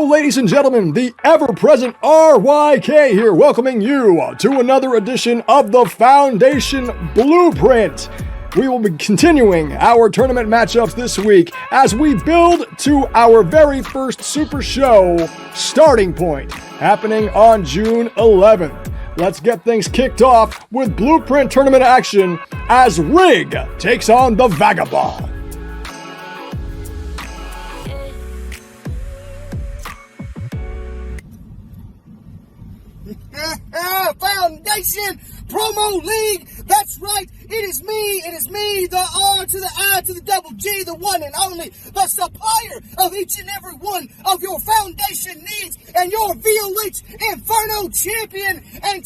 Hello, ladies and gentlemen, the ever-present RYK here, welcoming you to another edition of the Foundation Blueprint. We will be continuing our tournament matchups this week as we build to our very first Super Show starting point, happening on June 11th. Let's get things kicked off with Blueprint tournament action as Rigg takes on the Vagabond. Foundation Promo League. That's right. It is me, the R to the I to the double G, the one and only, the supplier of each and every one of your foundation needs and your VOH Inferno champion. And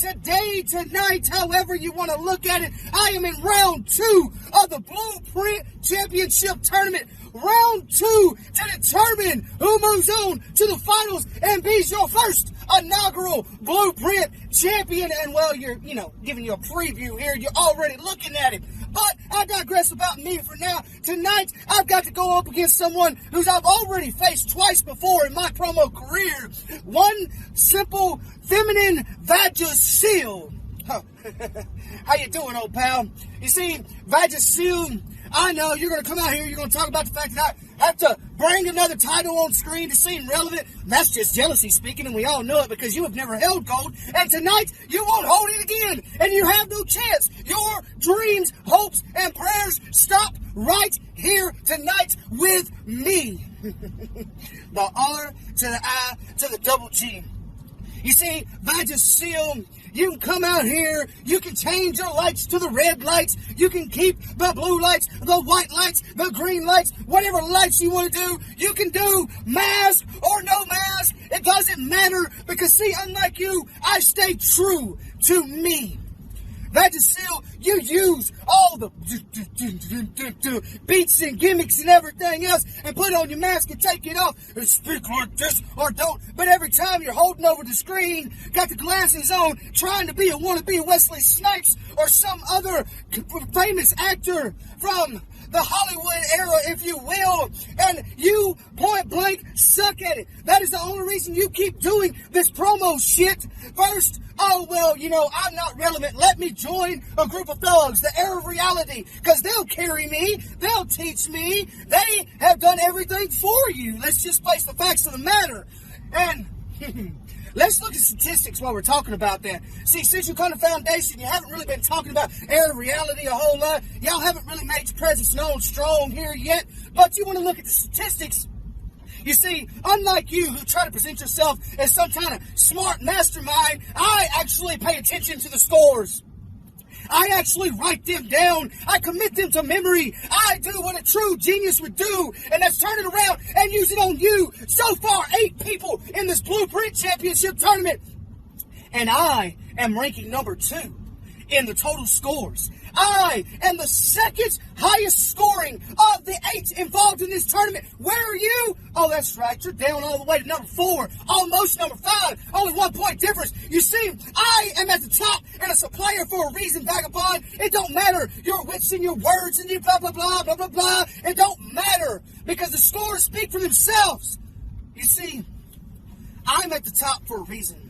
tonight, however you want to look at it, I am in round 2 of the Blueprint Championship Tournament. Round 2 to determine who moves on to the finals and be your first inaugural Blueprint champion. And well, you're, giving you a preview here. You're already looking at it. But I digress about me for now. Tonight, I've got to go up against someone who's I've already faced twice before in my promo career. One simple, feminine Vagabond. Huh. How you doing, old pal? You see, Vagabond, I know you're going to come out here, you're going to talk about the fact that I have to bring another title on screen to seem relevant. That's just jealousy speaking, and we all know it because you have never held gold. And tonight, you won't hold it again, and you have no chance. Your dreams, hopes, and prayers stop right here tonight with me. The R to the I to the double G. You see, Vagabond, you can come out here, you can change your lights to the red lights, you can keep the blue lights, the white lights, the green lights, whatever lights you want to do, you can do mask or no mask, it doesn't matter, because see, unlike you, I stay true to me. Vagabond, you use all the beats and gimmicks and everything else and put on your mask and take it off and speak like this or don't. But every time you're holding over the screen, got the glasses on, trying to be a wannabe Wesley Snipes or some other famous actor from the Hollywood era, if you will, and you point blank suck at it. That is the only reason you keep doing this promo shit. First, oh, well, I'm not relevant. Let me join a group of thugs, the air of reality, because they'll carry me. They'll teach me. They have done everything for you. Let's just face the facts of the matter. And let's look at statistics while we're talking about that. See, since you come to Foundation, you haven't really been talking about air of reality a whole lot. Y'all haven't really made your presence known strong here yet. But you want to look at the statistics. You see, unlike you who try to present yourself as some kind of smart mastermind, I actually pay attention to the scores. I actually write them down. I commit them to memory. I do what a true genius would do, and that's turn it around and use it on you. So far, 8 people in this Blueprint Championship Tournament. And I am ranking number 2 in the total scores. I am the second highest scoring of the 8 involved in this tournament. Where are you? Oh, that's right. You're down all the way to number 4. Almost number 5. Only 1 point difference. You see, I am at the top and a supplier for a reason, Vagabond. It don't matter your wits and your words and your blah, blah, blah, blah, blah, blah. It don't matter because the scores speak for themselves. You see, I'm at the top for a reason.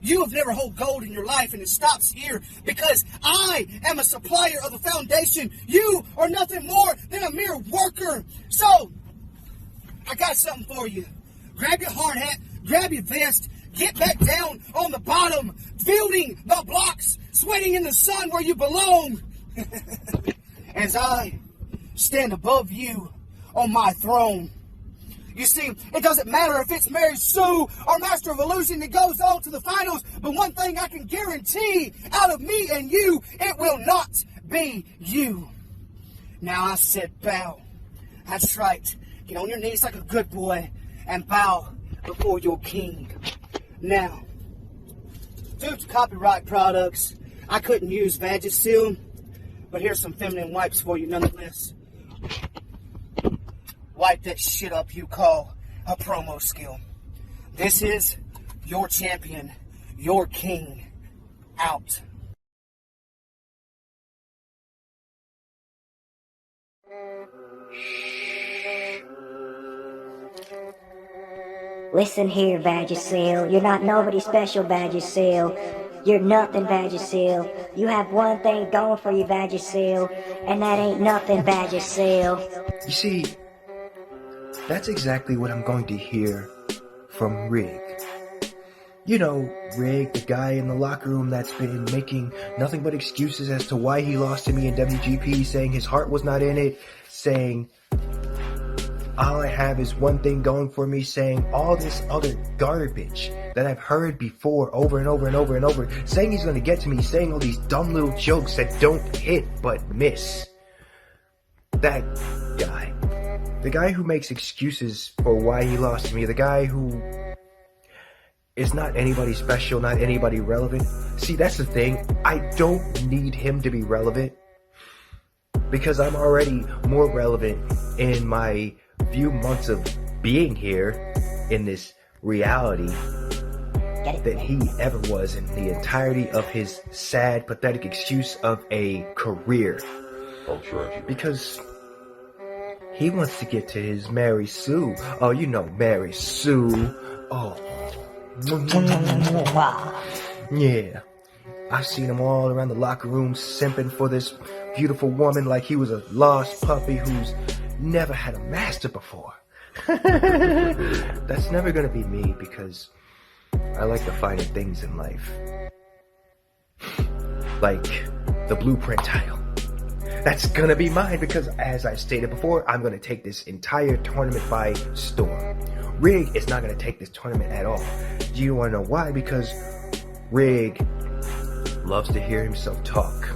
You have never held gold in your life, and it stops here because I am a supplier of the Foundation. You are nothing more than a mere worker. So, I got something for you. Grab your hard hat, grab your vest, get back down on the bottom, fielding the blocks, sweating in the sun where you belong. As I stand above you on my throne. You see, it doesn't matter if it's Mary Sue or Master of Illusion that goes on to the finals, but one thing I can guarantee out of me and you, it will not be you. Now I said bow. That's right. Get on your knees like a good boy and bow before your king. Now, due to copyright products, I couldn't use Vagabond, but here's some feminine wipes for you nonetheless. Wipe that shit up you call a promo skill. This is your champion, your king, out. Listen here, Vagisil. You're not nobody special, Vagisil. You're nothing, Vagisil. You have one thing going for you, Vagisil, and that ain't nothing, Vagisil. You see, that's exactly what I'm going to hear from Rigg. You know, Rigg, the guy in the locker room that's been making nothing but excuses as to why he lost to me in WGP, saying his heart was not in it, saying all I have is one thing going for me, saying all this other garbage that I've heard before over and over and over and over, saying he's going to get to me, saying all these dumb little jokes that don't hit but miss. That guy. The guy who makes excuses for why he lost to me, the guy who is not anybody special, not anybody relevant. See, that's the thing. I don't need him to be relevant because I'm already more relevant in my few months of being here in this reality than he ever was in the entirety of his sad, pathetic excuse of a career. How tragic. Because he wants to get to his Mary Sue. Oh, you know Mary Sue. Oh. Yeah. I've seen him all around the locker room simping for this beautiful woman like he was a lost puppy who's never had a master before. That's never gonna be me because I like the finer things in life. Like the blueprint title. That's gonna be mine because, as I stated before, I'm gonna take this entire tournament by storm. Rigg is not gonna take this tournament at all. Do you wanna know why? Because Rigg loves to hear himself talk.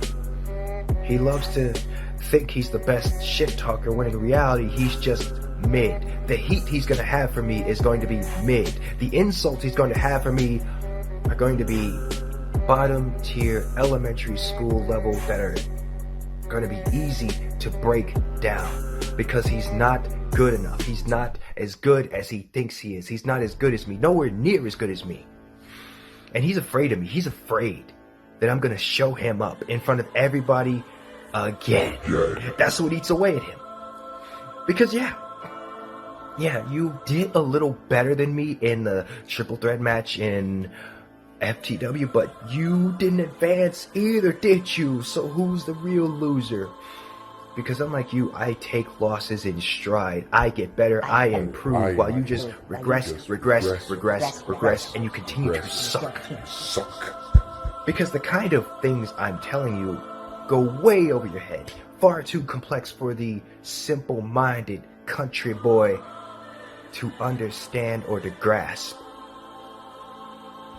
He loves to think he's the best shit talker when in reality he's just mid. The heat he's gonna have for me is going to be mid. The insults he's going to have for me are going to be bottom tier elementary school level that are going to be easy to break down because he's not good enough. He's not as good as he thinks he is. He's not as good as me. Nowhere near as good as me. And he's afraid of me. He's afraid that I'm going to show him up in front of everybody again. That's what eats away at him. Because yeah, you did a little better than me in the triple threat match in FTW, but you didn't advance either, did you? So who's the real loser? Because unlike you, I take losses in stride. I get better, I improve, while you just regress, and you continue to suck. Because the kind of things I'm telling you go way over your head. Far too complex for the simple-minded country boy to understand or to grasp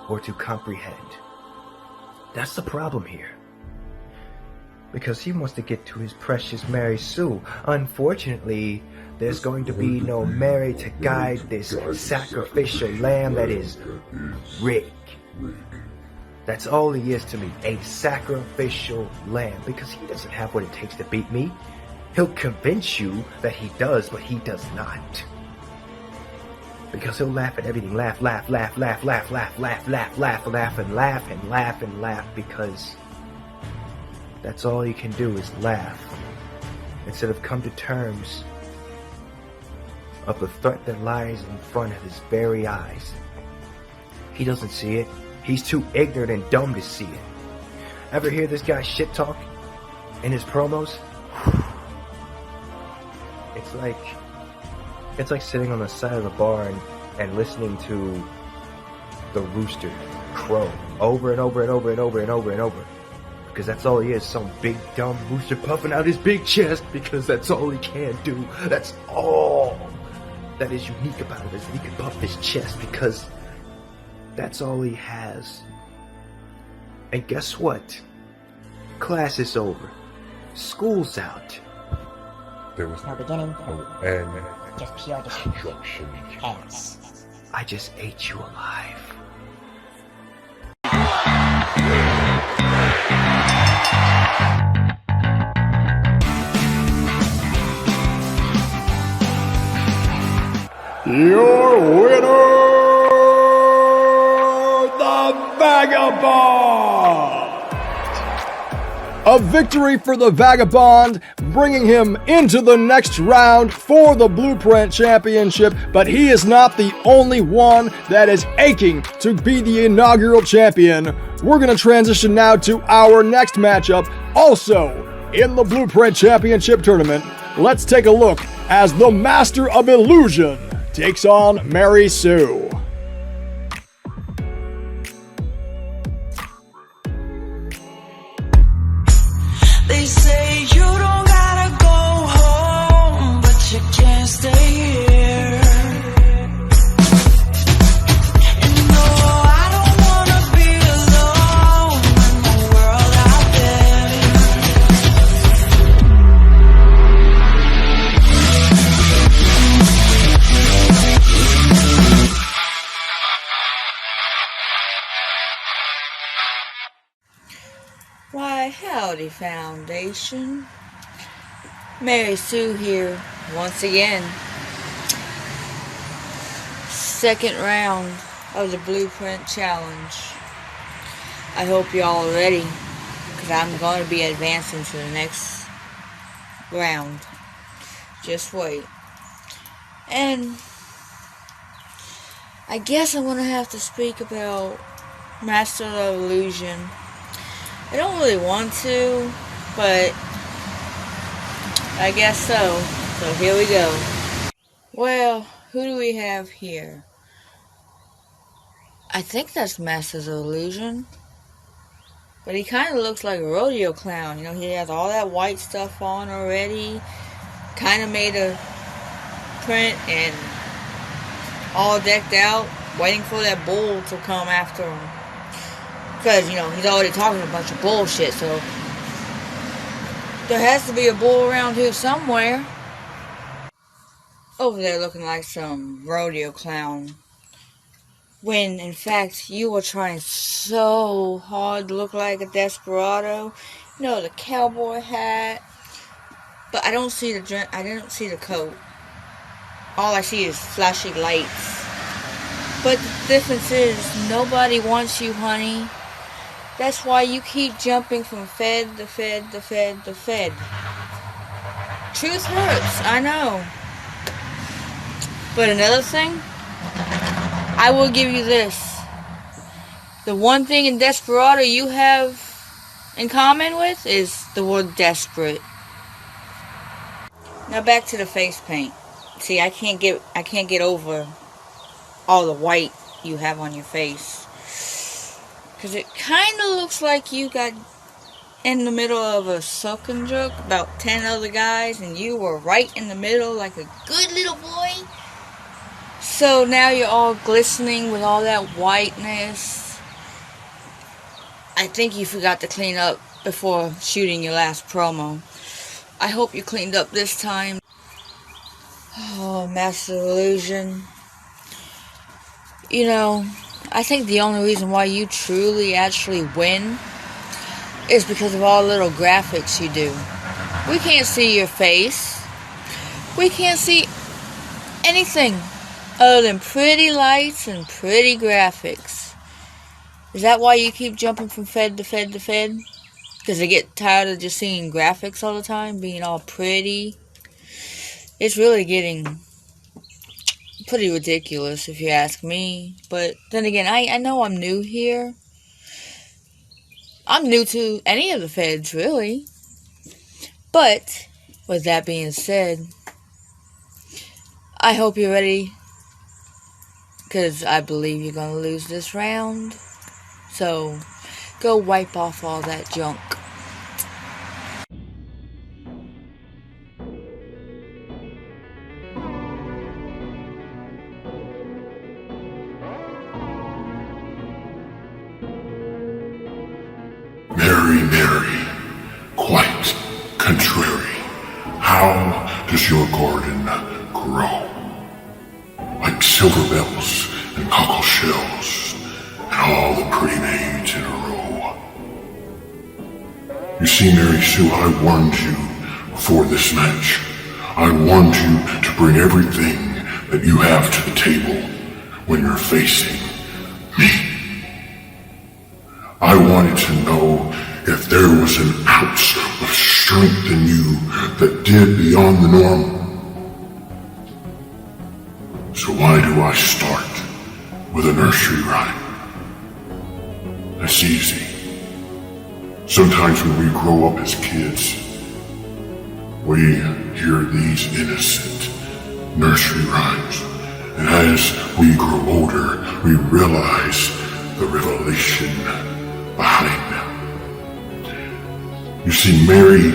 or to comprehend. That's the problem here. Because he wants to get to his precious Mary Sue. Unfortunately, there's going to be no Mary to guide this sacrificial lamb that is Rigg. That's all he is to me, a sacrificial lamb, because he doesn't have what it takes to beat me. He'll convince you that he does, but he does not. Because he'll laugh at everything, laugh, because that's all he can do is laugh, instead of come to terms of the threat that lies in front of his very eyes. He doesn't see it. He's too ignorant and dumb to see it. Ever hear this guy shit talk in his promos? It's like sitting on the side of the bar and listening to the rooster crow over and over and over and over and over and over. Because that's all he is, some big dumb rooster puffing out his big chest because that's all he can do. That's all that is unique about him, is he can puff his chest because that's all he has. And guess what? Class is over. School's out. There was no beginning, no end. Just pure Destruction. chaos. I just ate you alive. Your winner, the Vagabond! A victory for the Vagabond, bringing him into the next round for the Blueprint Championship, but he is not the only one that is aching to be the inaugural champion. We're going to transition now to our next matchup, also in the Blueprint Championship tournament. Let's take a look as the Master of Illusion takes on Mary Sue. They say you don't gotta go home, but you can't stay here. And no, I don't wanna be alone in the world out there. Why, howdy, Foundation. Mary Sue here, once again. Second round of the Blueprint Challenge. I hope you're all ready, because I'm going to be advancing to the next round. Just wait. And I guess I'm going to have to speak about Master of Illusion. I don't really want to, but I guess so. So here we go. Well, who do we have here? I think that's Masters of Illusion. But he kind of looks like a rodeo clown. You know, he has all that white stuff on already. Kind of made a print and all decked out, waiting for that bull to come after him. Because, you know, he's already talking a bunch of bullshit, so there has to be a bull around here somewhere. Over there looking like some rodeo clown. When, in fact, you were trying so hard to look like a desperado. You know, the cowboy hat. But I don't see the coat. All I see is flashing lights. But the difference is, nobody wants you, honey. That's why you keep jumping from Fed to Fed to Fed to Fed. Truth hurts, I know. But another thing, I will give you this. The one thing in Desperado you have in common with is the word desperate. Now back to the face paint. See, I can't get over all the white you have on your face. Because it kind of looks like you got in the middle of a sucking joke, about 10 other guys, and you were right in the middle like a good little boy. So now you're all glistening with all that whiteness. I think you forgot to clean up before shooting your last promo. I hope you cleaned up this time. Oh, Master of Illusion. You know, I think the only reason why you truly actually win is because of all the little graphics you do. We can't see your face. We can't see anything other than pretty lights and pretty graphics. Is that why you keep jumping from Fed to Fed to Fed? Because they get tired of just seeing graphics all the time, being all pretty? It's really getting pretty ridiculous if you ask me. But then again, I know I'm new here. I'm new to any of the feds, really. But with that being said, I hope you're ready, because I believe you're going to lose this round. So go wipe off all that junk. Mary, Mary, quite contrary, how does your garden grow? Like silver bells and cockle shells and all the pretty maids in a row. You see, Mary Sue, I warned you before this match. I warned you to bring everything that you have to the table when you're facing me. I wanted to know if there was an ounce of strength in you that did beyond the norm. So why do I start with a nursery rhyme? That's easy. Sometimes when we grow up as kids, we hear these innocent nursery rhymes, and as we grow older, we realize the revelation behind them. You see, Mary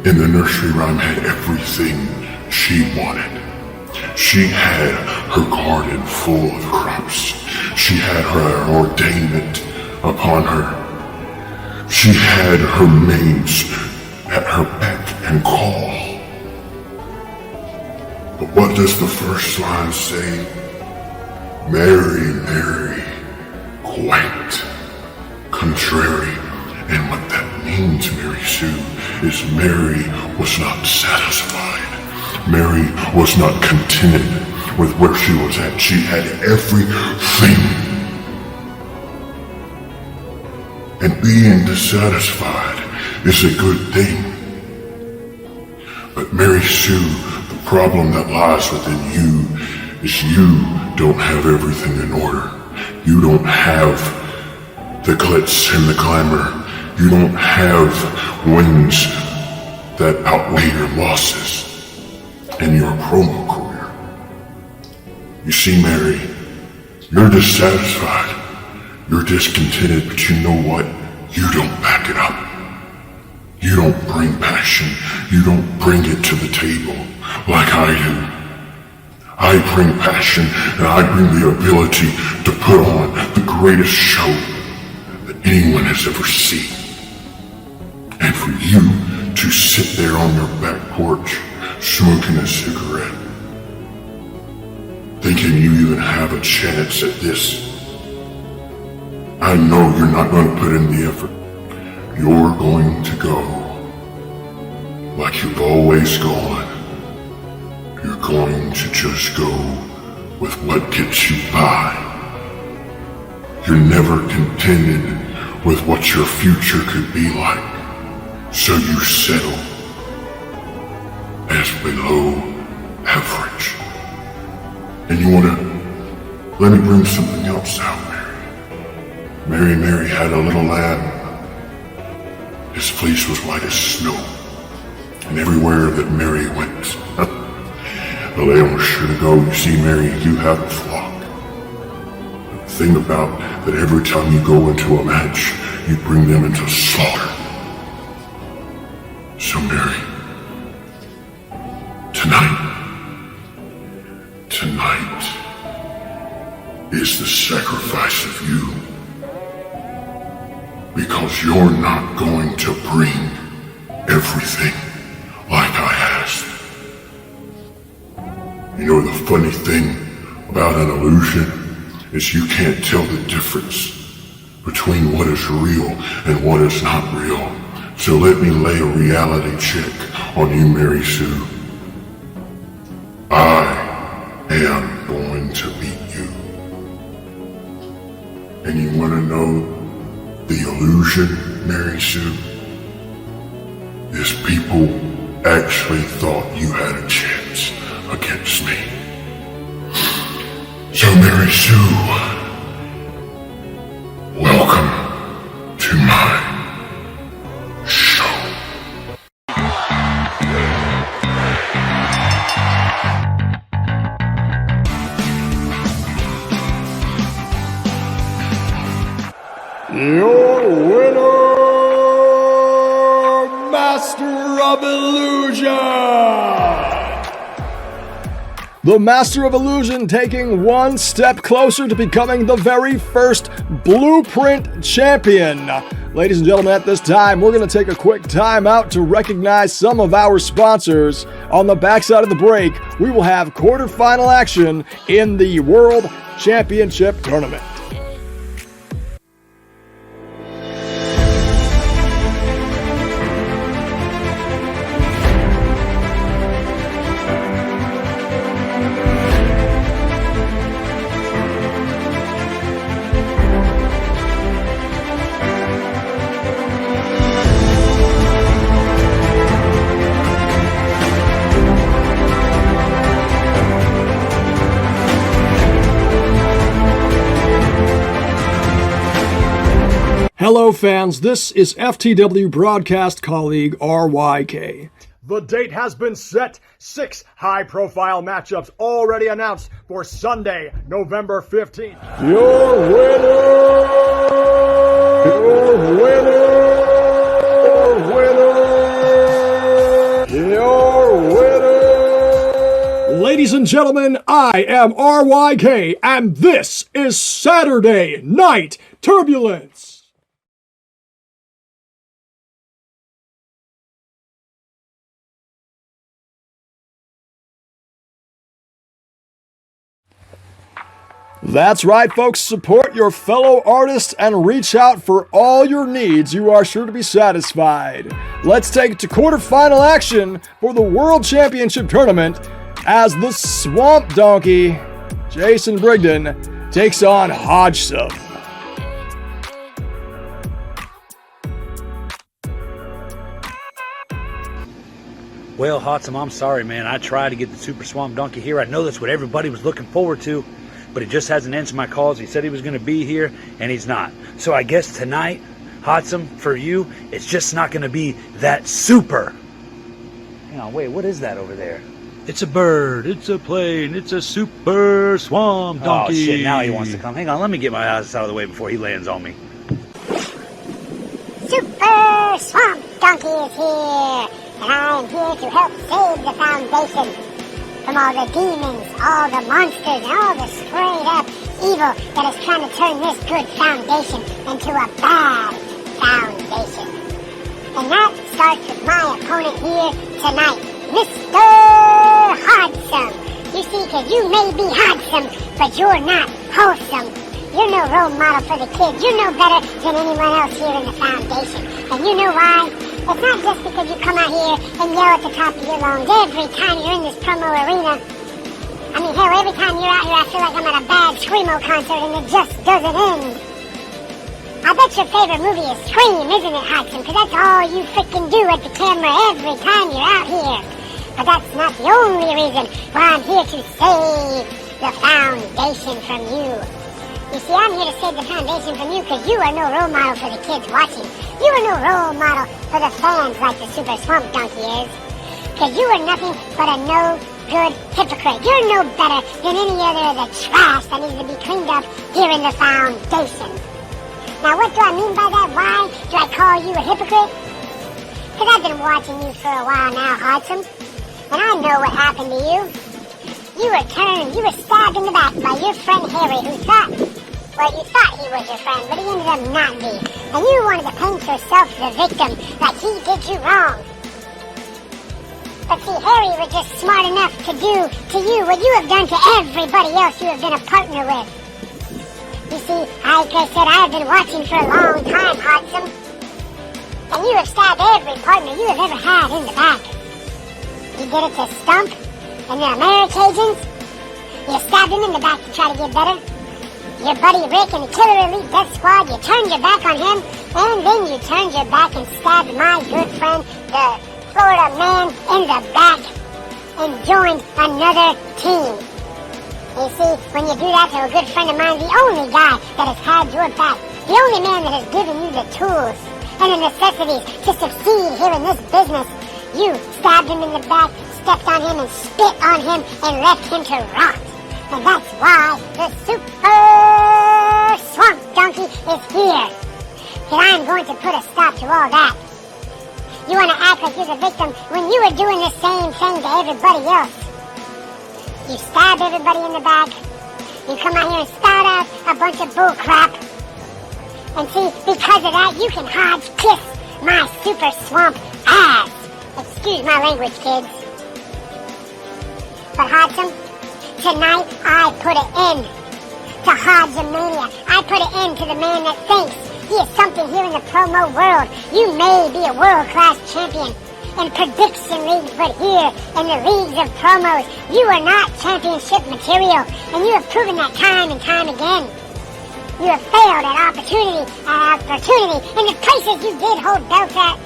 in the nursery rhyme had everything she wanted. She had her garden full of crops. She had her ordainment upon her. She had her maids at her beck and call. But what does the first line say? Mary, Mary, quite contrary. And what that means, Mary Sue, is Mary was not satisfied. Mary was not contented with where she was at. She had everything. And being dissatisfied is a good thing. But Mary Sue, the problem that lies within you is you don't have everything in order. You don't have the glitz and the glamour. You don't have wins that outweigh your losses in your promo career. You see, Mary, you're dissatisfied. You're discontented, but you know what? You don't back it up. You don't bring passion. You don't bring it to the table like I do. I bring passion and I bring the ability to put on the greatest show that anyone has ever seen. And for you to sit there on your back porch smoking a cigarette, thinking you even have a chance at this, I know you're not going to put in the effort. You're going to go like you've always gone. You're going to just go with what gets you by. You're never contented with what your future could be like. So you settle as below average. And you want to, let me bring something else out, Mary. Mary had a little lamb. His fleece was white as snow. And everywhere that Mary went, the lamb was sure to go. You see, Mary, you have a flock. The thing about that every time you go into a match, you bring them into slaughter. So Mary, tonight is the sacrifice of you. Because you're not going to bring everything like I asked. You know, the funny thing about an illusion is you can't tell the difference between what is real and what is not real. So let me lay a reality check on you, Mary Sue. I am going to beat you. And you want to know the illusion, Mary Sue, is people actually thought you had a chance against me. So Mary Sue, welcome to my show. Your winner, Master of Illusion! The Master of Illusion taking one step closer to becoming the very first Blueprint champion. Ladies and gentlemen, at this time, we're going to take a quick time out to recognize some of our sponsors. On the backside of the break, we will have quarterfinal action in the World Championship Tournament. Hello fans, this is FTW broadcast colleague RYK. The date has been set. 6 high-profile matchups already announced for Sunday, November 15th. Your winner! Your winner! Your winner! Ladies and gentlemen, I am RYK, and this is Saturday Night Turbulence. That's right, folks. Support your fellow artists and reach out for all your needs. You are sure to be satisfied. Let's take it to quarterfinal action for the World Championship Tournament as the Swamp Donkey, Jason Brigden, takes on Hodgesome. Well, Hodgesome, I'm sorry, man. I tried to get the Super Swamp Donkey here. I know that's what everybody was looking forward to. But he just hasn't answered my calls. He said he was going to be here, and he's not. So I guess tonight, Hodgesome, for you, it's just not going to be that super. Hang on, wait, what is that over there? It's a bird, it's a plane, it's a super swamp donkey. Oh, shit, now he wants to come. Hang on, let me get my ass out of the way before he lands on me. Super Swamp Donkey is here, and I am here to help save the Foundation from all the demons, all the monsters, and all the straight-up evil that is trying to turn this good foundation into a bad foundation. And that starts with my opponent here tonight, Mr. Hodgesome. You see, because you may be Hodgesome, but you're not wholesome. You're no role model for the kids. You're no better than anyone else here in the foundation. And you know why? It's not just because you come out here and yell at the top of your lungs every time you're in this promo arena. I mean, hell, every time you're out here, I feel like I'm at a bad Screamo concert and it just doesn't end. I bet your favorite movie is Scream, isn't it, Hodgesome? Because that's all you freaking do at the camera every time you're out here. But that's not the only reason why I'm here to save the foundation from you. You see, I'm here to save the foundation from you because you are no role model for the kids watching. You are no role model for the fans like the Super Swamp Donkey is. Because you are nothing but a no-good hypocrite. You're no better than any other of the trash that needs to be cleaned up here in the foundation. Now, what do I mean by that? Why do I call you a hypocrite? Because I've been watching you for a while now, Hodgesome. And I know what happened to you. You were stabbed in the back by your friend Harry, who thought, well, you thought he was your friend, but he ended up not being. And you wanted to paint yourself the victim, like he did you wrong. But see, Harry was just smart enough to do to you what you have done to everybody else you have been a partner with. You see, like I said, I have been watching for a long time, Hodgesome. And you have stabbed every partner you have ever had in the back. You did it to Stump and the Americans. You stabbed him in the back to try to get better. Your buddy Rick and the Killer Elite Death Squad, you turned your back on him, and then you turned your back and stabbed my good friend, the Florida Man, in the back, and joined another team. You see, when you do that to a good friend of mine, the only guy that has had your back, the only man that has given you the tools and the necessities to succeed here in this business, you stabbed him in the back, stepped on him and spit on him and left him to rot. And that's why the Super Swamp Donkey is here. And I'm going to put a stop to all that. You want to act like you're the victim when you were doing the same thing to everybody else. You stab everybody in the back. You come out here and spout out a bunch of bull crap. And see, because of that, you can Hodge kiss my Super Swamp ass. Excuse my language, kids. But Hodgesome, tonight I put an end to Hodgemania. I put an end to the man that thinks he is something here in the promo world. You may be a world-class champion in prediction leagues, but here in the leagues of promos, you are not championship material, and you have proven that time and time again. You have failed at opportunity, and the places you did hold belts at,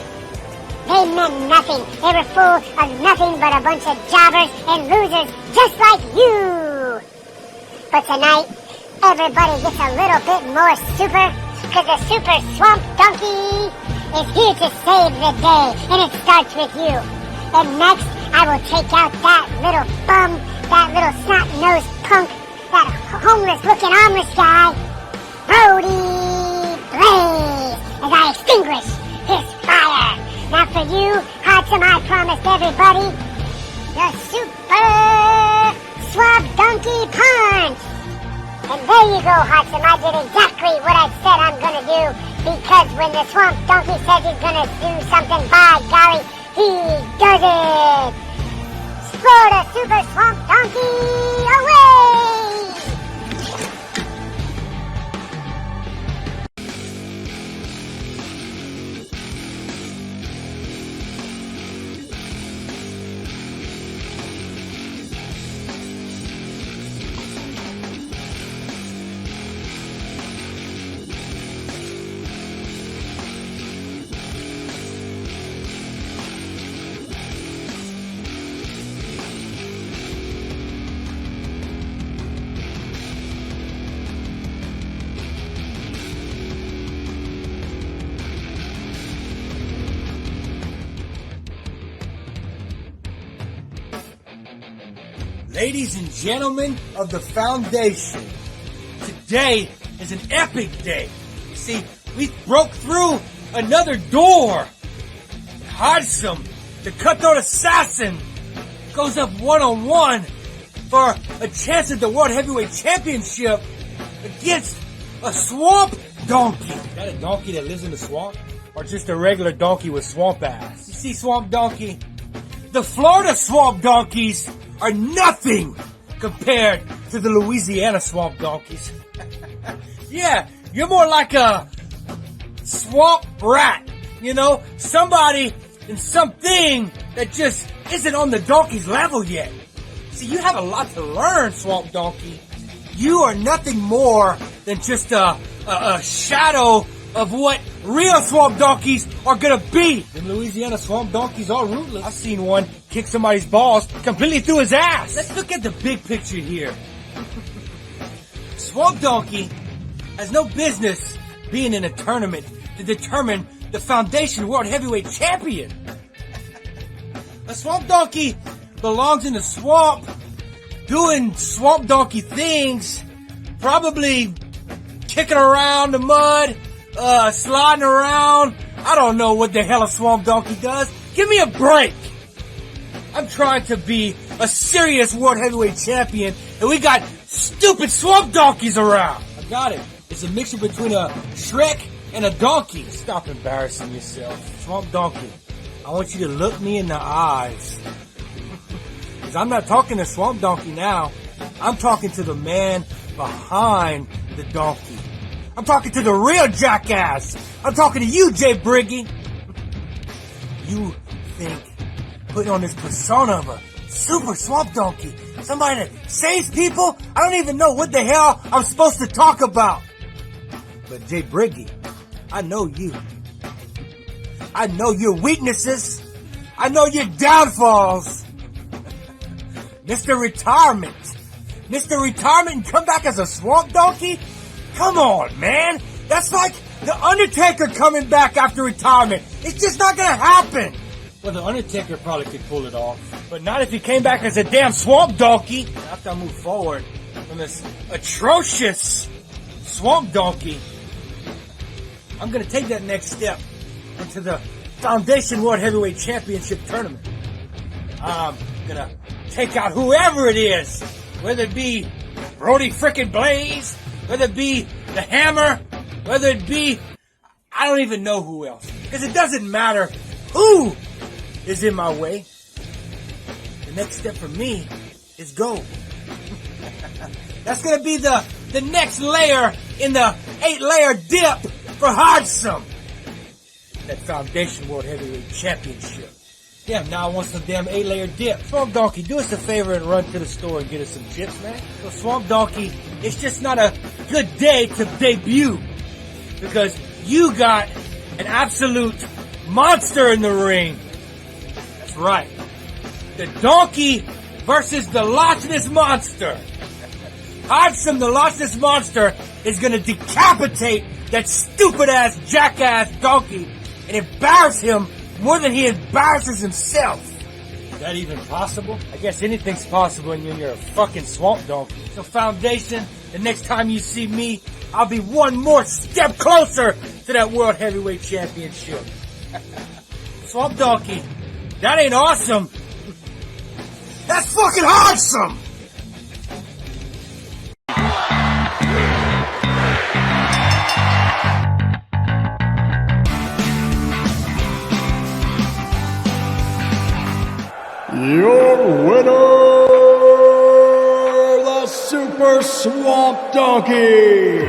they meant nothing. They were full of nothing but a bunch of jobbers and losers just like you. But tonight, everybody gets a little bit more super, because the Super Swamp Donkey is here to save the day, and it starts with you. And next, I will take out that little bum, that little snot-nosed punk, that homeless-looking armless guy, Brody Blaze, as I extinguish his fire. Now for you, Hodgesome, I promised everybody the Super Swamp Donkey Punch. And there you go, Hodgesome. I did exactly what I said I'm gonna do, because when the Swamp Donkey says he's gonna do something, by golly, he does it! Florida Super Swamp Donkey, away! Ladies and gentlemen of the Foundation, today is an epic day. You see, we broke through another door. Hodgesome, the cutthroat assassin, goes up one-on-one for a chance at the World Heavyweight Championship against a swamp donkey. Is that a donkey that lives in the swamp? Or just a regular donkey with swamp ass? You see, swamp donkey, the Florida swamp donkeys are nothing compared to the Louisiana swamp donkeys. Yeah, you're more like a swamp rat, you know? Somebody and something that just isn't on the donkey's level yet. See, you have a lot to learn, swamp donkey. You are nothing more than just a shadow of what real swamp donkeys are gonna be. The Louisiana swamp donkeys are ruthless. I've seen one kick somebody's balls completely through his ass. Let's look at the big picture here. Swamp donkey has no business being in a tournament to determine the Foundation World Heavyweight Champion. A swamp donkey belongs in the swamp, doing swamp donkey things, probably kicking around the mud, sliding around. I don't know what the hell a swamp donkey does. Give me a break. I'm trying to be a serious World Heavyweight Champion, and we got stupid swamp donkeys around. I got it. It's a mixture between a Shrek and a donkey. Stop embarrassing yourself. Swamp donkey, I want you to look me in the eyes. Because I'm not talking to swamp donkey now. I'm talking to the man behind the donkey. I'm talking to the real jackass. I'm talking to you, Jay Briggy. You think putting on this persona of a super swamp donkey, somebody that saves people? I don't even know what the hell I'm supposed to talk about. But Jay Briggy, I know you. I know your weaknesses. I know your downfalls. Mr. Retirement. Mr. Retirement and come back as a swamp donkey? Come on, man. That's like the Undertaker coming back after retirement. It's just not gonna happen. Well, the Undertaker probably could pull it off, but not if he came back as a damn swamp donkey. After I move forward from this atrocious swamp donkey, I'm gonna take that next step into the Foundation World Heavyweight Championship tournament. I'm gonna take out whoever it is, whether it be Brody frickin' Blaze, whether it be the Hammer, whether it be, I don't even know who else. Because it doesn't matter who is in my way. The next step for me is go. That's going to be the next layer in the 8-layer dip for Hodgesome. That Foundation World Heavyweight Championship. Damn, now I want some damn 8-layer dip. Swamp Donkey, do us a favor and run to the store and get us some chips, man. So Swamp Donkey, it's just not a good day to debut. Because you got an absolute monster in the ring. That's right. The donkey versus the Loch Ness Monster. Hodgesome, the Loch Ness Monster, is going to decapitate that stupid-ass, jackass donkey and embarrass him more than he embarrasses himself. Is that even possible? I guess anything's possible when you're a fucking swamp donkey. So, Foundation, the next time you see me, I'll be one more step closer to that World Heavyweight Championship. Swamp Donkey, that ain't awesome. That's fucking awesome! Your winner, the Super Swamp Donkey,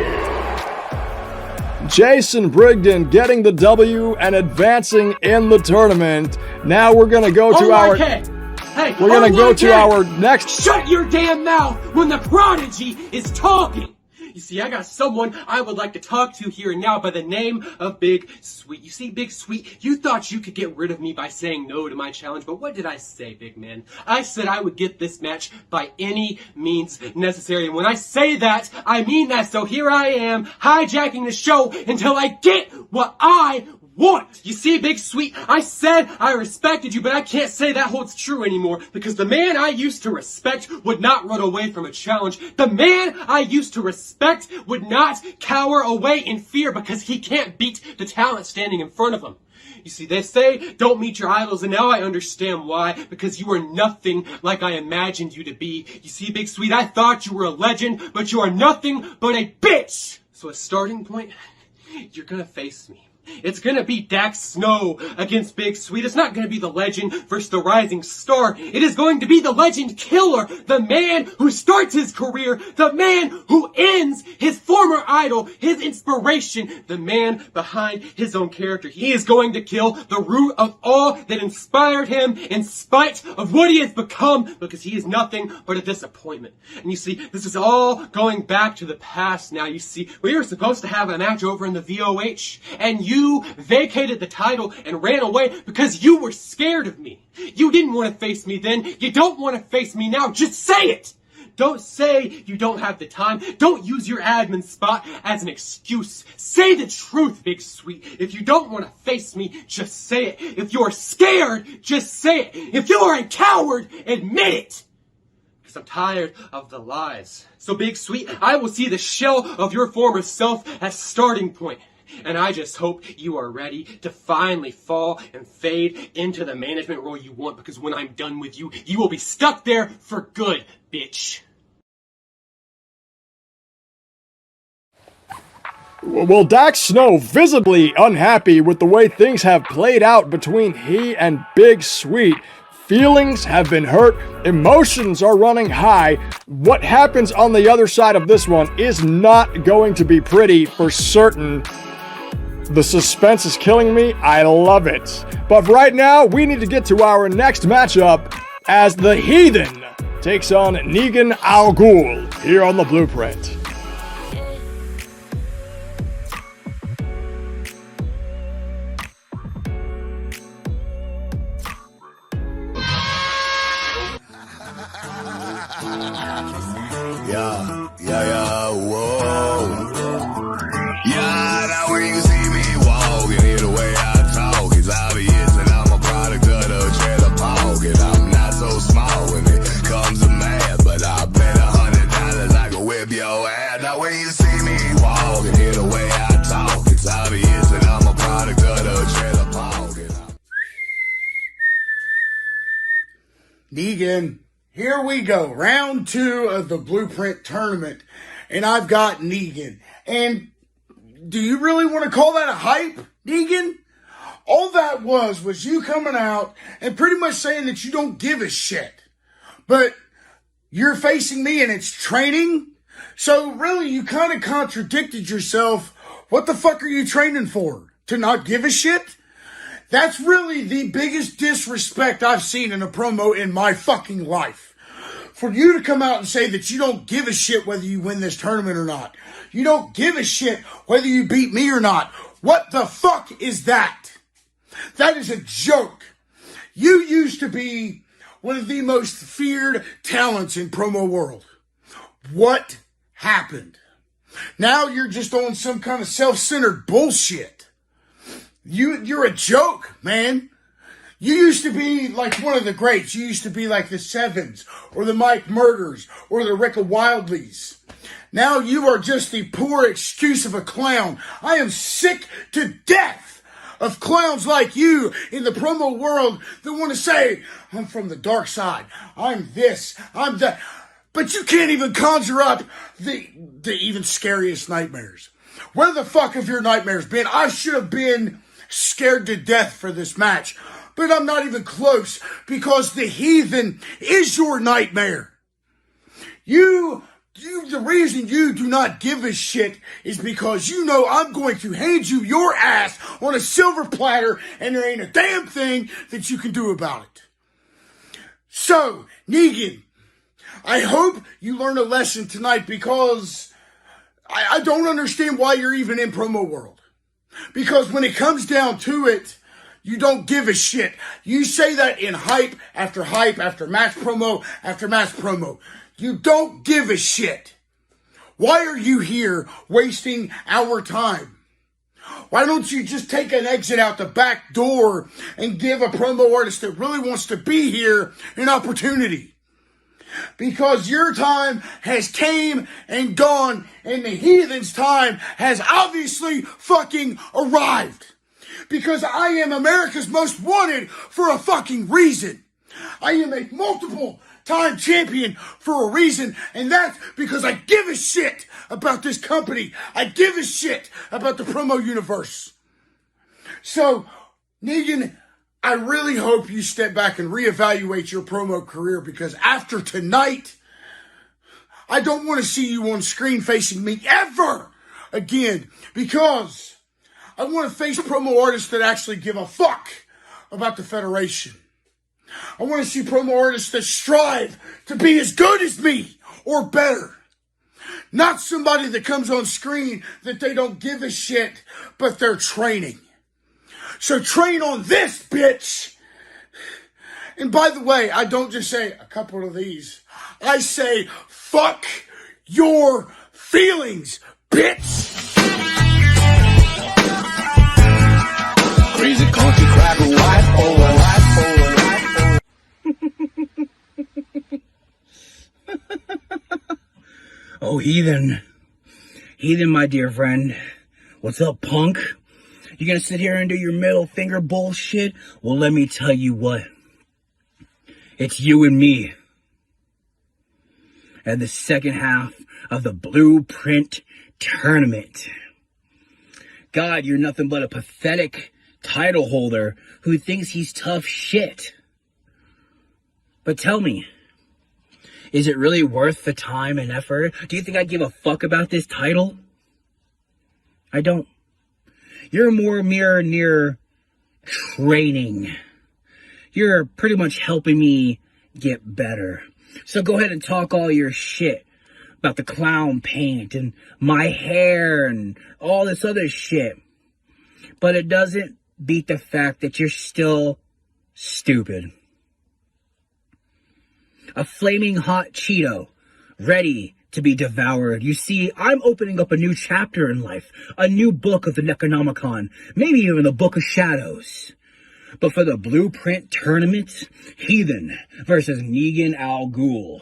Jason Brigden, getting the W and advancing in the tournament. Now we're gonna go to our. Hey, we're gonna go to our next. Shut your damn mouth when the prodigy is talking. You see, I got someone I would like to talk to here and now by the name of Big Sweet. You see, Big Sweet, you thought you could get rid of me by saying no to my challenge, but what did I say, big man? I said I would get this match by any means necessary, and when I say that, I mean that, so here I am, hijacking the show until I get what I want. You see, Big Sweet, I said I respected you, but I can't say that holds true anymore because the man I used to respect would not run away from a challenge. The man I used to respect would not cower away in fear because he can't beat the talent standing in front of him. You see, they say don't meet your idols, and now I understand why, because you are nothing like I imagined you to be. You see, Big Sweet, I thought you were a legend, but you are nothing but a bitch! So a starting point, you're gonna face me. It's gonna be Dax Snow against Big Sweet. It's not gonna be the legend versus the rising star. It is going to be the legend killer, the man who starts his career, the man who ends his former idol, his inspiration, the man behind his own character. He is going to kill the root of all that inspired him in spite of what he has become, because he is nothing but a disappointment. And you see, this is all going back to the past now. You see, we were supposed to have a match over in the VOH, and you vacated the title and ran away because you were scared of me. You didn't want to face me then. You don't want to face me now. Just say it. Don't say you don't have the time. Don't use your admin spot as an excuse. Say the truth, Big Sweet. If you don't want to face me, just say it. If you're scared, just say it. If you are a coward, admit it. Because I'm tired of the lies. So, Big Sweet, I will see the shell of your former self as starting point. And I just hope you are ready to finally fall and fade into the management role you want, because when I'm done with you, you will be stuck there for good, bitch. Well, Dax Snow visibly unhappy with the way things have played out between he and Big Sweet. Feelings have been hurt, emotions are running high. What happens on the other side of this one is not going to be pretty for certain. The suspense is killing me. I love it. But right now, we need to get to our next matchup as the Heathen takes on Negan Ghul here on the Blueprint. Yeah, whoa. Yeah, now when you see me walk and hear the way I talk, it's obvious that I'm a product of the trailer park. And I'm not so small when it comes to math, but I bet $100 I can whip your ass. Now when you see me walk and hear the way I talk, it's obvious that I'm a product of the trailer park. Negan, here we go. Round 2 of the Blueprint tournament. And I've got Negan. And do you really want to call that a hype, Negan? All that was you coming out and pretty much saying that you don't give a shit. But you're facing me and it's training? So really, you kind of contradicted yourself. What the fuck are you training for? To not give a shit? That's really the biggest disrespect I've seen in a promo in my fucking life. For you to come out and say that you don't give a shit whether you win this tournament or not. You don't give a shit whether you beat me or not. What the fuck is that? That is a joke. You used to be one of the most feared talents in promo world. What happened? Now you're just on some kind of self-centered bullshit. You're a joke, man. You used to be like one of the greats. You used to be like the Sevens or the Mike Murders or the Rick Wildleys. Now you are just the poor excuse of a clown. I am sick to death of clowns like you in the promo world that want to say, I'm from the dark side. I'm this. I'm that. But you can't even conjure up the even scariest nightmares. Where the fuck have your nightmares been? I should have been scared to death for this match. But I'm not even close because the Heathen is your nightmare. The reason you do not give a shit is because you know I'm going to hand you your ass on a silver platter and there ain't a damn thing that you can do about it. So, Negan, I hope you learn a lesson tonight because I don't understand why you're even in promo world. Because when it comes down to it, you don't give a shit. You say that in hype after match promo after match promo. You don't give a shit. Why are you here wasting our time? Why don't you just take an exit out the back door and give a promo artist that really wants to be here an opportunity? Because your time has came and gone and the Heathen's time has obviously fucking arrived. Because I am America's most wanted for a fucking reason. I am a multiple time champion for a reason, and that's because I give a shit about this company. I give a shit about the promo universe. So, Negan, I really hope you step back and reevaluate your promo career because after tonight, I don't want to see you on screen facing me ever again because I want to face promo artists that actually give a fuck about the Federation. I want to see promo artists that strive to be as good as me or better. Not somebody that comes on screen that they don't give a shit, but they're training. So train on this, bitch. And by the way, I don't just say a couple of these. I say, fuck your feelings, bitch. Crazy country cracker, wife over, wife over. Oh, Heathen. Heathen, my dear friend. What's up, punk? You gonna sit here and do your middle finger bullshit? Well, let me tell you what. It's you and me. At the second half of the Blueprint Tournament. God, you're nothing but a pathetic title holder who thinks he's tough shit. But tell me, is it really worth the time and effort? Do you think I give a fuck about this title? I don't. You're more near training. You're pretty much helping me get better. So go ahead and talk all your shit about the clown paint and my hair and all this other shit. But it doesn't beat the fact that you're still stupid. A flaming hot Cheeto, ready to be devoured. You see, I'm opening up a new chapter in life, a new book of the Necronomicon, maybe even the Book of Shadows. But for the Blueprint Tournament, Heathen versus Negan Ghul.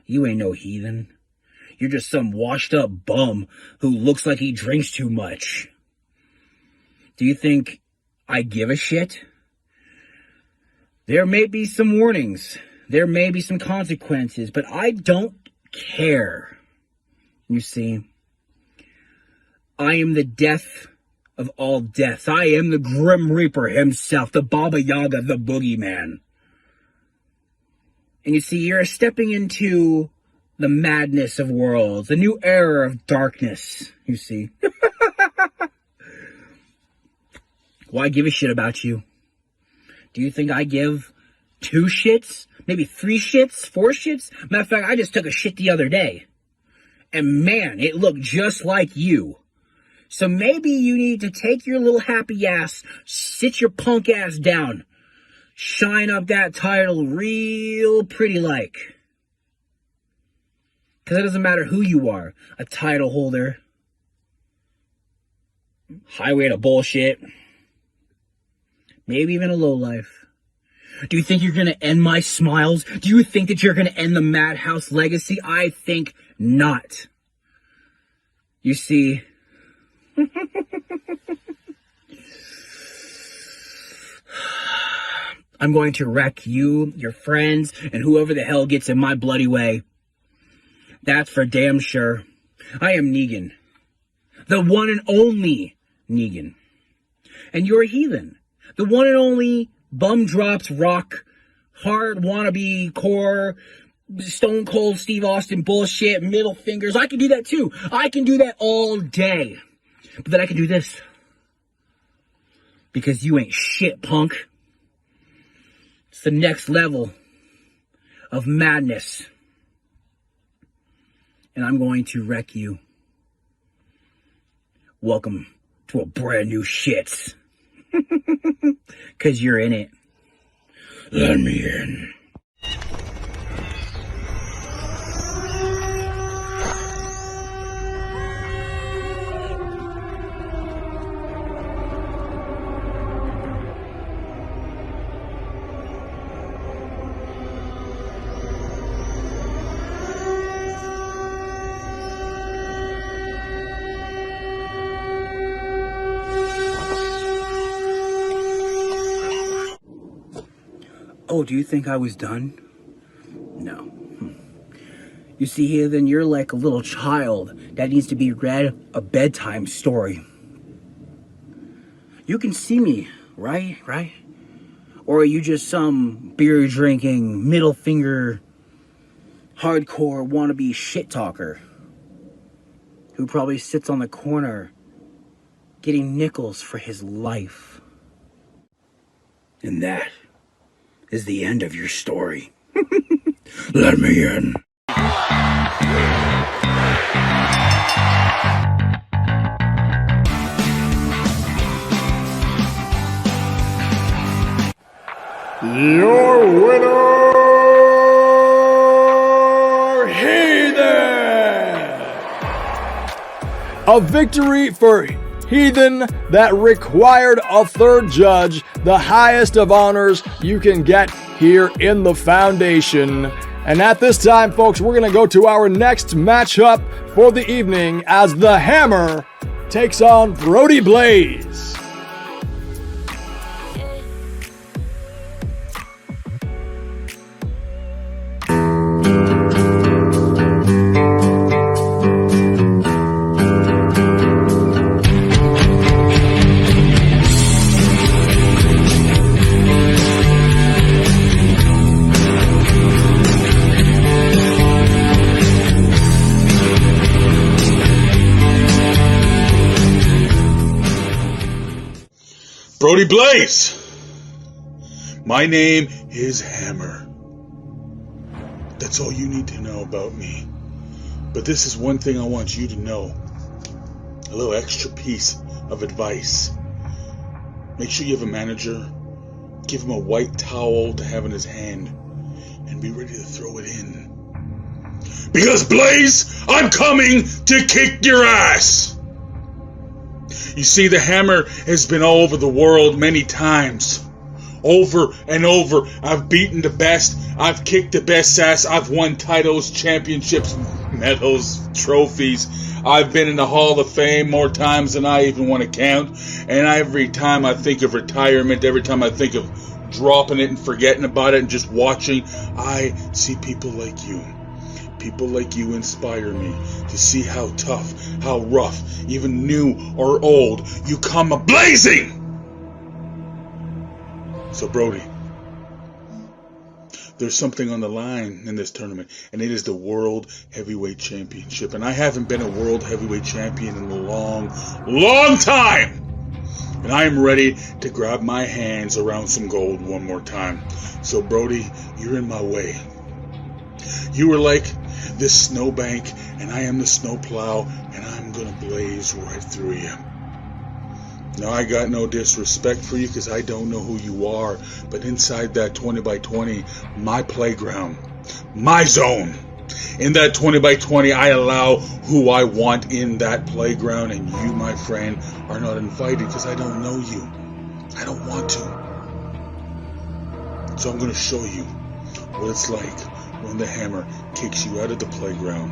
You ain't no heathen. You're just some washed up bum who looks like he drinks too much. Do you think I give a shit? There may be some warnings. There may be some consequences, but I don't care. You see, I am the death of all deaths. I am the Grim Reaper himself, the Baba Yaga, the boogeyman. And you see, you're stepping into the madness of worlds, a new era of darkness, you see. Why give a shit about you? Do you think I give 2 shits? Maybe 3 shits? 4 shits? Matter of fact, I just took a shit the other day. And man, it looked just like you. So maybe you need to take your little happy ass, sit your punk ass down, shine up that title real pretty like. Because it doesn't matter who you are. A title holder. Highway to bullshit. Maybe even a lowlife. Do you think you're going to end my smiles? Do you think that you're going to end the Madhouse legacy? I think not. You see... I'm going to wreck you, your friends, and whoever the hell gets in my bloody way. That's for damn sure. I am Negan. The one and only Negan. And you're a Heathen. The one and only bum drops rock, hard wannabe core, Stone Cold Steve Austin bullshit, middle fingers. I can do that too. I can do that all day. But then I can do this. Because you ain't shit, punk. It's the next level of madness. And I'm going to wreck you. Welcome to a brand new shits. Because you're in it. Let me in. Oh, do you think I was done? No. You see, Heathen, you're like a little child that needs to be read a bedtime story. You can see me, right? Or are you just some beer-drinking, middle-finger, hardcore wannabe shit-talker who probably sits on the corner getting nickels for his life? And that is the end of your story. Let me in. Your winner, Heathen! A victory for Heathen that required a third judge, the highest of honors you can get here in the Foundation. And at this time, folks, we're going to go to our next matchup for the evening as the Hammer takes on Brody Blaze. Brody Blaze! My name is Hammer. That's all you need to know about me. But this is one thing I want you to know. A little extra piece of advice. Make sure you have a manager. Give him a white towel to have in his hand. And be ready to throw it in. Because Blaze, I'm coming to kick your ass! You see, the Hammer has been all over the world many times. Over and over, I've beaten the best. I've kicked the best ass. I've won titles, championships, medals, trophies. I've been in the Hall of Fame more times than I even want to count. And every time I think of retirement, every time I think of dropping it and forgetting about it and just watching, I see people like you. People like you inspire me to see how tough, how rough, even new or old, you come a-blazing! So Brody, there's something on the line in this tournament, and it is the World Heavyweight Championship. And I haven't been a World Heavyweight Champion in a long, long time! And I am ready to grab my hands around some gold one more time. So Brody, you're in my way. You are like this snowbank, and I am the snowplow, and I'm gonna blaze right through you. Now, I got no disrespect for you because I don't know who you are, but inside that 20 by 20, my playground, my zone, In that 20 by 20, I allow who I want in that playground, and you, my friend, are not invited because I don't know you. I don't want to. So I'm going to show you what it's like when the hammer kicks you out of the playground.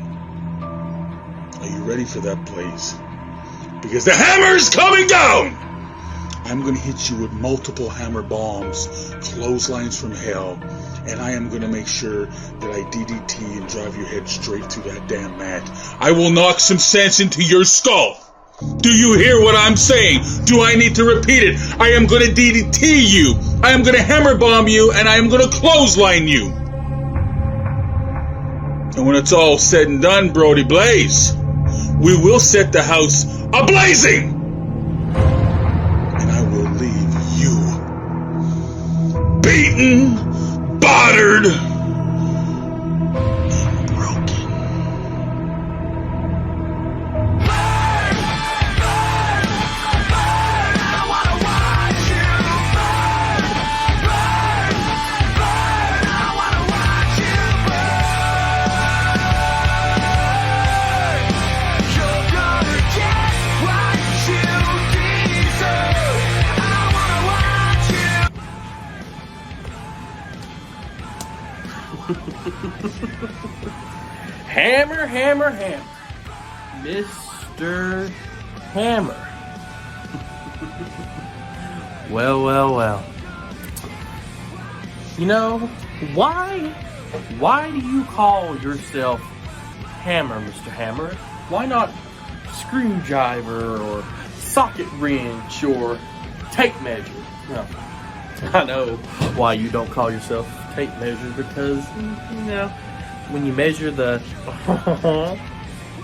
Are you ready for that, Blaze? Because the hammer's coming down! I'm going to hit you with multiple hammer bombs, clotheslines from hell, and I am going to make sure that I DDT and drive your head straight through that damn mat. I will knock some sense into your skull. Do you hear what I'm saying? Do I need to repeat it? I am going to DDT you. I am going to hammer bomb you, and I am going to clothesline you. And when it's all said and done, Brody Blaze, we will set the house a-blazing! And I will leave you beaten, battered, and broken. Hammer, hammer, hammer. Mr. Hammer. Well. You know, why do you call yourself Hammer, Mr. Hammer? Why not Screwdriver or Socket Wrench or Tape Measure? No. I know why you don't call yourself Tape Measure, because, you know, when you measure the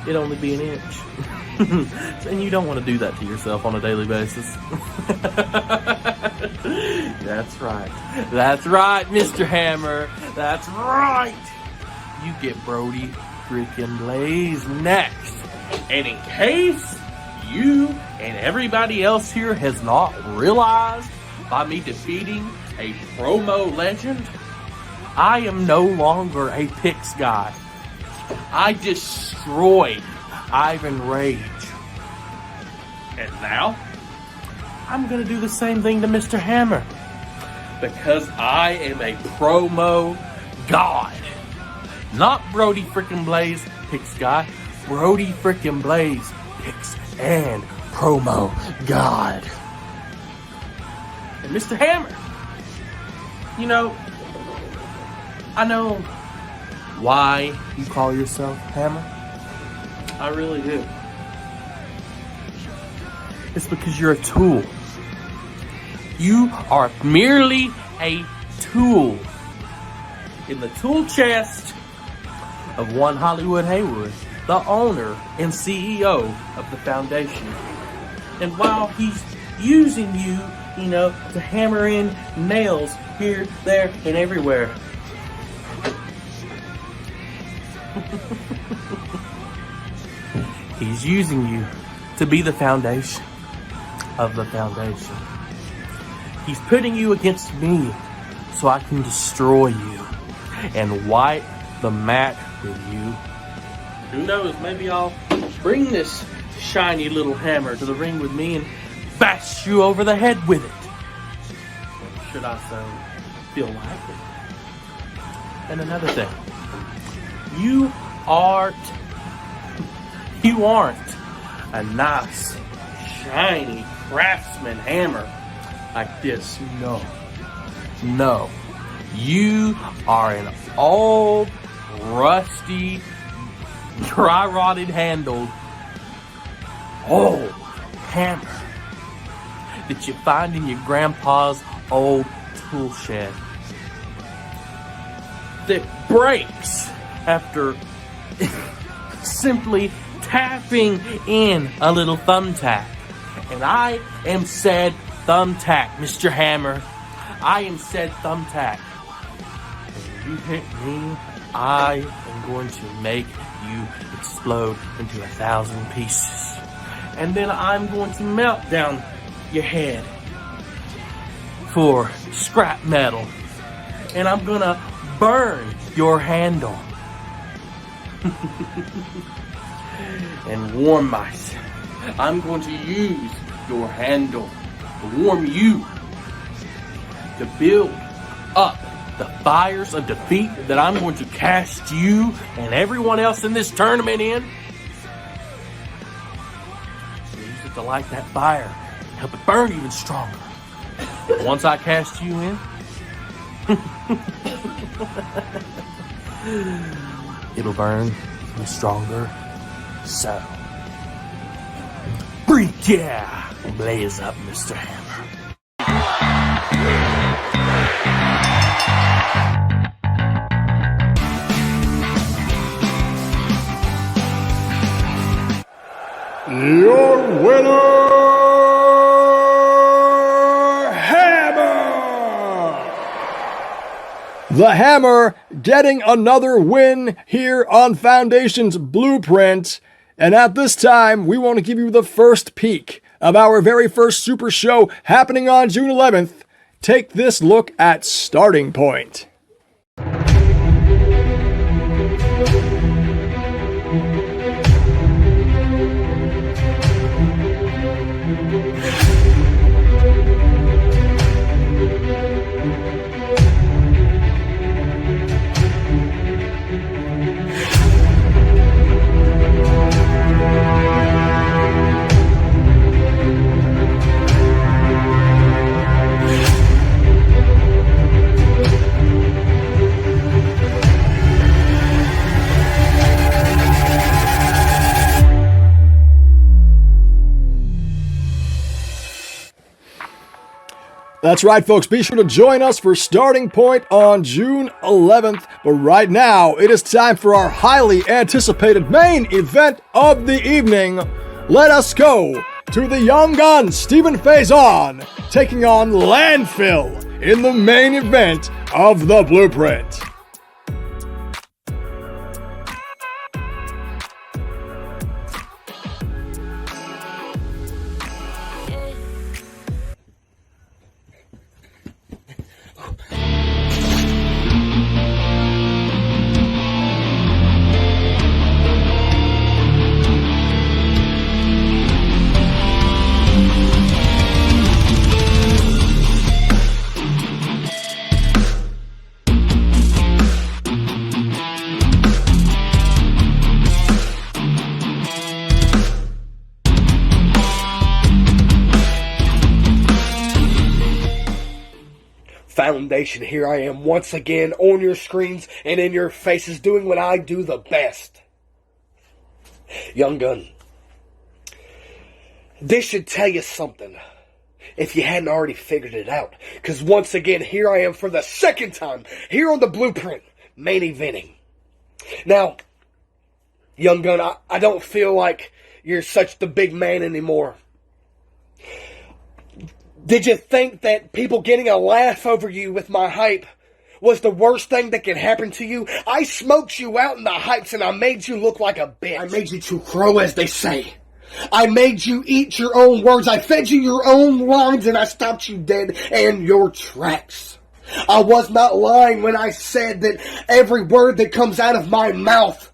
it'd only be an inch. And you don't want to do that to yourself on a daily basis. That's right, Mr. Hammer. That's right. You get Brody freaking Blaze next. And in case you and everybody else here has not realized, by me defeating a promo legend, I am no longer a picks guy. I destroyed Ivan Rage. And now, I'm going to do the same thing to Mr. Hammer. Because I am a promo god. Not Brody frickin' Blaze picks guy. Brody frickin' Blaze picks and promo god. And Mr. Hammer, you know, I know why you call yourself Hammer. I really do. It's because you're a tool. You are merely a tool in the tool chest of one Hollywood Haywood, the owner and CEO of the foundation. And while he's using you, you know, to hammer in nails here, there, and everywhere, he's using you to be the foundation of the foundation. He's putting you against me so I can destroy you and wipe the mat with you. Who knows, maybe I'll bring this shiny little hammer to the ring with me and bash you over the head with it. Or should I so feel like it? And another thing, you aren't a nice, shiny craftsman hammer like this. No. You are an old, rusty, dry-rotted handled old hammer that you find in your grandpa's old tool shed that breaks after simply tapping in a little thumbtack. And I am said thumbtack, Mr. Hammer. I am said thumbtack. And when you hit me, I am going to make you explode into 1,000 pieces. And then I'm going to melt down your head for scrap metal. And I'm going to burn your handle and warm myself. I'm going to use your handle to warm you, to build up the fires of defeat that I'm going to cast you and everyone else in this tournament in. So use it to light that fire, help it burn even stronger. Once I cast you in, it'll burn even stronger. So, freak yeah! Blaze up, Mr. Hammer. Your winner, Hammer! The Hammer getting another win here on Foundation's Blueprint. And at this time, we want to give you the first peek of our very first Super Show happening on June 11th. Take this look at Starting Point. That's right, folks. Be sure to join us for Starting Point on June 11th. But right now, it is time for our highly anticipated main event of the evening. Let us go to the Young Gun, Stephen Faison, taking on Landfill in the main event of the Blueprint. Foundation, here I am once again on your screens and in your faces doing what I do the best. Young Gun, this should tell you something if you hadn't already figured it out. Because once again, here I am for the second time here on the Blueprint, main eventing. Now, Young Gun, I don't feel like you're such the big man anymore. Did you think that people getting a laugh over you with my hype was the worst thing that could happen to you? I smoked you out in the hypes and I made you look like a bitch. I made you to crow, as they say. I made you eat your own words. I fed you your own lines and I stopped you dead in your tracks. I was not lying when I said that every word that comes out of my mouth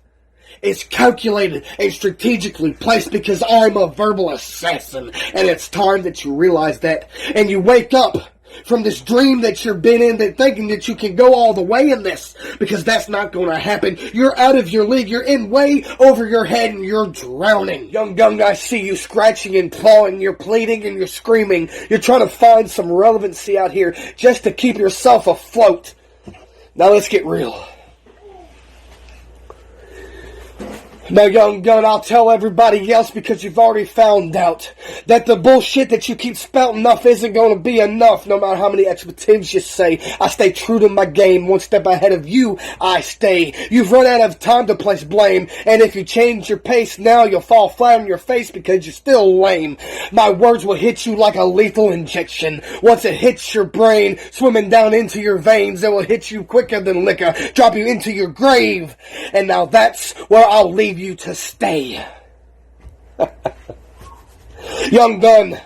is calculated and strategically placed because I'm a verbal assassin. And it's time that you realize that. And you wake up from this dream that you've been in, that thinking that you can go all the way in this. Because that's not going to happen. You're out of your league. You're in way over your head and you're drowning. Young Gun, I see you scratching and clawing. You're pleading and you're screaming. You're trying to find some relevancy out here just to keep yourself afloat. Now let's get real. Now, Young Gun, I'll tell everybody else because you've already found out that the bullshit that you keep spouting off isn't going to be enough no matter how many expletives you say. I stay true to my game. One step ahead of you, I stay. You've run out of time to place blame, and if you change your pace now, you'll fall flat on your face because you're still lame. My words will hit you like a lethal injection. Once it hits your brain, swimming down into your veins, it will hit you quicker than liquor, drop you into your grave. And now that's where I'll leave you to stay. Young Gun,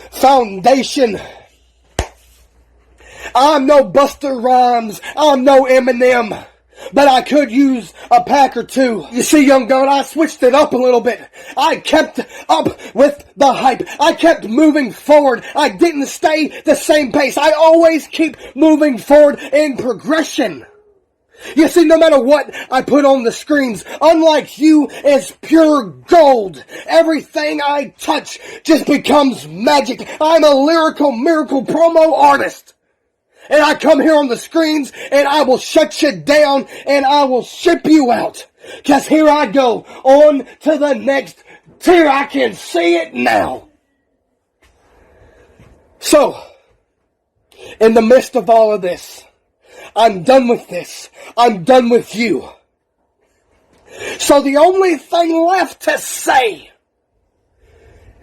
Foundation. I'm no Buster Rhymes. I'm no Eminem. but I could use a pack or two. You see, young Gunn, I switched it up a little bit. I kept up with the hype. I kept moving forward. I didn't stay the same pace. I always keep moving forward in progression. You see, no matter what I put on the screens, unlike you, is pure gold. Everything I touch just becomes magic. I'm a lyrical miracle promo artist. And I come here on the screens, and I will shut you down, and I will ship you out. 'Cause here I go, on to the next tier. I can see it now. So, in the midst of all of this, I'm done with this. I'm done with you. So the only thing left to say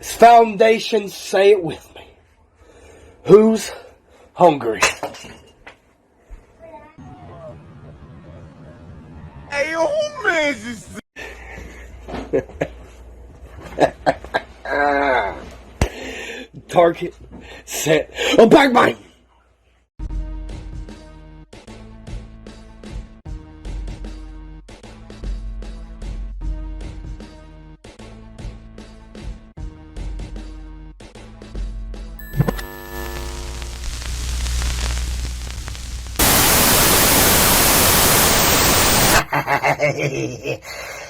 is Foundation, say it with me. Who's hungry? Hey, old man, Target, set, oh, back mine!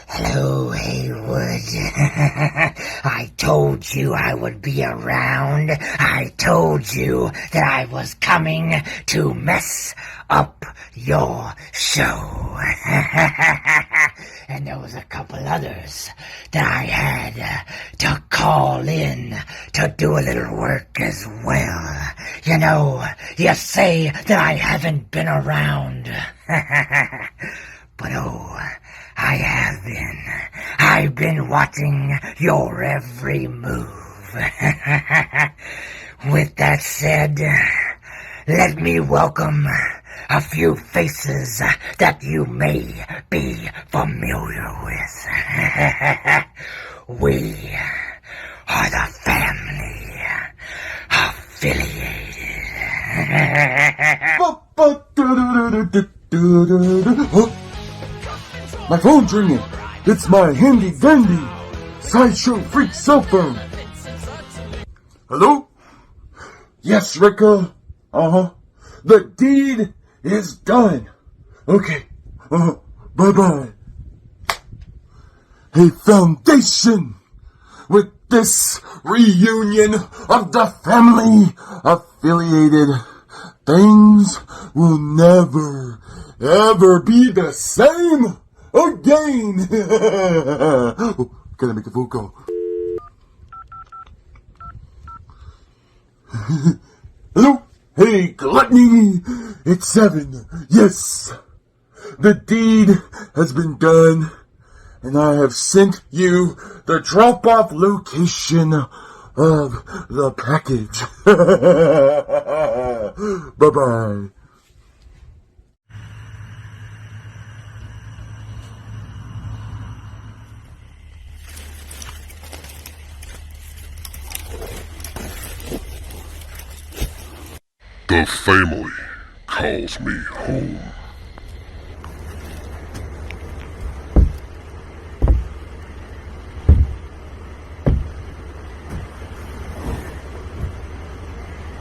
Hello, Haywood. I told you I would be around. I told you that I was coming to mess up your show. And there was a couple others that I had to call in to do a little work as well. You know, you say that I haven't been around. But oh, I have been. I've been watching your every move. With that said, let me welcome a few faces that you may be familiar with. We are the family affiliated. My phone's ringing. It's my handy dandy sideshow freak cell phone. Hello? Yes, Ricka. The deed is done. Okay. Bye-bye. Hey, Foundation. With this reunion of the family affiliated, things will never, ever be the same again. Oh, gotta make a phone call. Hello? Hey, Gluttony! It's 7. Yes! The deed has been done, and I have sent you the drop-off location of the package. Bye-bye. The family calls me home.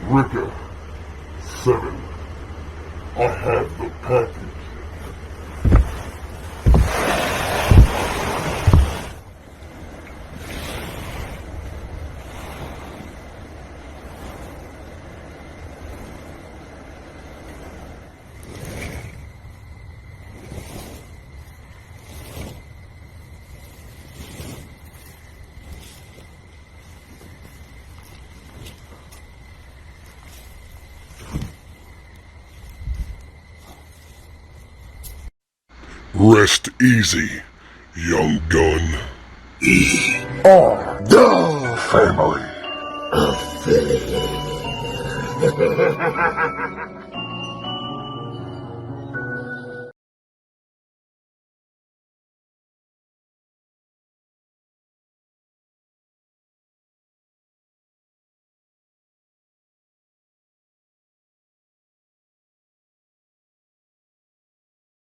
Ricka, 7. I have the package. Rest easy, young Gunn. We are the family affiliated.